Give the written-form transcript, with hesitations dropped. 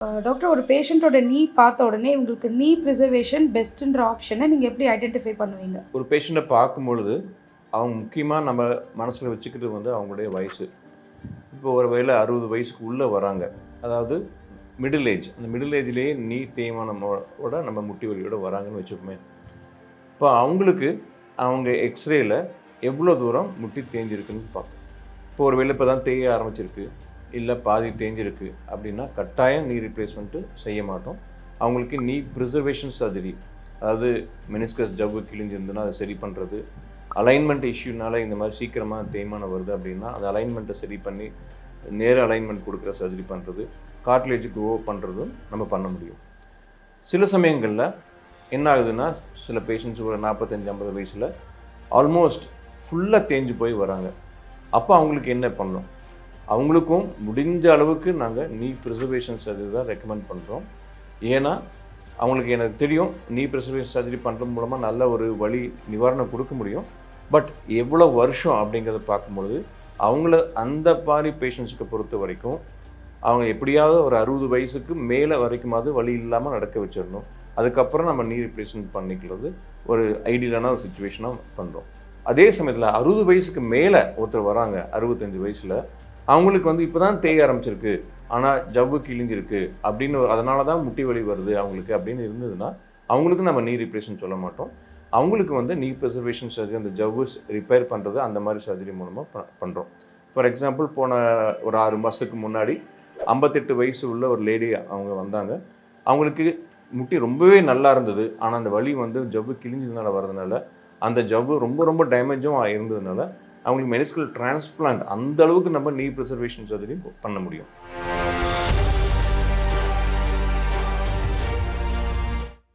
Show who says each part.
Speaker 1: Doctor ஒரு பேஷண்ட்டோட நீ பார்த்த உடனே உங்களுக்கு நீ ப்ரிசர்வேஷன் பெஸ்ட்டுன்ற ஆப்ஷனை நீங்கள் எப்படி ஐடென்டிஃபை பண்ணுவீங்க?
Speaker 2: ஒரு பேஷண்ட்டை பார்க்கும்பொழுது, அவங்க முக்கியமா நம்ம மனசுல வச்சுக்கிறது வந்து அவங்களுடைய வயசு. இப்போ ஒரு வேளை 60 வயசுக்கு உள்ள வராங்க. அதாவது மிடில் ஏஜ். அந்த மிடில் ஏஜ்லேயே நீ தேய்மானமோட நம்ம முட்டி வலியோட வராங்கன்னு வச்சுப்போமே. இப்போ அவங்களுக்கு அவங்க எக்ஸ்ரேல எவ்வளோ தூரம் முட்டி தேய்ஞ்சிருக்குன்னு பார்ப்போம். இப்போ ஒரு வேளை இப்போ தான் தேய ஆரம்பிச்சிருக்கு, இல்ல பாதி தேய்ஞ்சிருக்கு அப்படின்னா, கட்டாயம் நீ ரீப்ளேஸ்மெண்ட்டு செய்ய மாட்டோம். அவங்களுக்கு நீ ப்ரிசர்வேஷன் சர்ஜரி, அதாவது மெனிஸ்கஸ் ஜவ்வு கிழிஞ்சிருந்ததுன்னா அதை சரி பண்ணுறது, அலைன்மெண்ட் இஷ்யூனால இந்த மாதிரி சீக்கிரமாக தேய்மானம் வருது அப்படின்னா அந்த அலைன்மெண்ட்டை சரி பண்ணி நேர அலைன்மெண்ட் கொடுக்குற சர்ஜரி பண்ணுறது, கார்ட்லேஜ் க்ரோ பண்ணுறதும் நம்ம பண்ண முடியும். சில சமயங்களில் என்ன ஆகுதுன்னா, சில பேஷண்ட்ஸ் ஒரு 45-50 வயசில் ஆல்மோஸ்ட் ஃபுல்லாக தேஞ்சு போய் வராங்க. அப்போ அவங்களுக்கு என்ன பண்ணணும்? அவங்களுக்கும் முடிஞ்ச அளவுக்கு நாங்கள் நீ ப்ரிசர்வேஷன் சர்ஜரி தான் ரெக்கமெண்ட் பண்ணுறோம். ஏன்னா அவங்களுக்கு எனக்கு தெரியும் நீ ப்ரிசர்வேஷன் சர்ஜரி பண்ணுறது மூலமாக நல்ல ஒரு வலி நிவாரணம் கொடுக்க முடியும். பட் எவ்வளோ வருஷம் அப்படிங்கிறத பார்க்கும்பொழுது அவங்கள அந்த மாதிரி பேஷண்ட்ஸுக்கு பொறுத்த வரைக்கும் அவங்க எப்படியாவது ஒரு 60 வயசுக்கு மேலே வரைக்குமாவது வலி இல்லாமல் நடக்க வச்சிடணும். அதுக்கப்புறம் நம்ம நீ ரீப்ளேஸ்மெண்ட் பண்ணிக்கிறது ஒரு ஐடியலான ஒரு சுச்சுவேஷனாக பண்ணுறோம். அதே சமயத்தில் 60 வயசுக்கு மேலே ஒருத்தர் வராங்க 65 வயசில், அவங்களுக்கு வந்து இப்போ தான் தேய ஆரம்பிச்சிருக்கு, ஆனால் ஜவ்வு கிழிஞ்சிருக்கு அப்படின்னு அதனால தான் முட்டி வலி வருது அவங்களுக்கு அப்படின்னு இருந்ததுன்னா அவங்களுக்கு நம்ம நீ ரீப்ளேஸ்மெண்ட் சொல்ல மாட்டோம். அவங்களுக்கு வந்து நீ ப்ரிசர்வேஷன் சர்ஜரி, அந்த ஜவ்வு ரிப்பேர் பண்ணுறது அந்த மாதிரி சர்ஜரி மூலமாக பண்ணுறோம். ஃபார் எக்ஸாம்பிள் போன ஒரு 6 மாதத்துக்கு முன்னாடி 58 வயசு உள்ள ஒரு லேடி அவங்க வந்தாங்க. அவங்களுக்கு முட்டி ரொம்பவே நல்லா இருந்தது. ஆனால் அந்த வலி வந்து ஜவ்வு கிழிஞ்சதுனால வரதுனால அந்த ஜவ்வு ரொம்ப ரொம்ப டேமேஜும் இருந்ததுனால அவங்களுக்கு மெனிஸ்கல் டிரான்ஸ்பிளான்ட் அந்த அளவுக்கு நம்ம நீ ப்ரிசர்வேஷன் சர்ஜரி பண்ண முடியும்.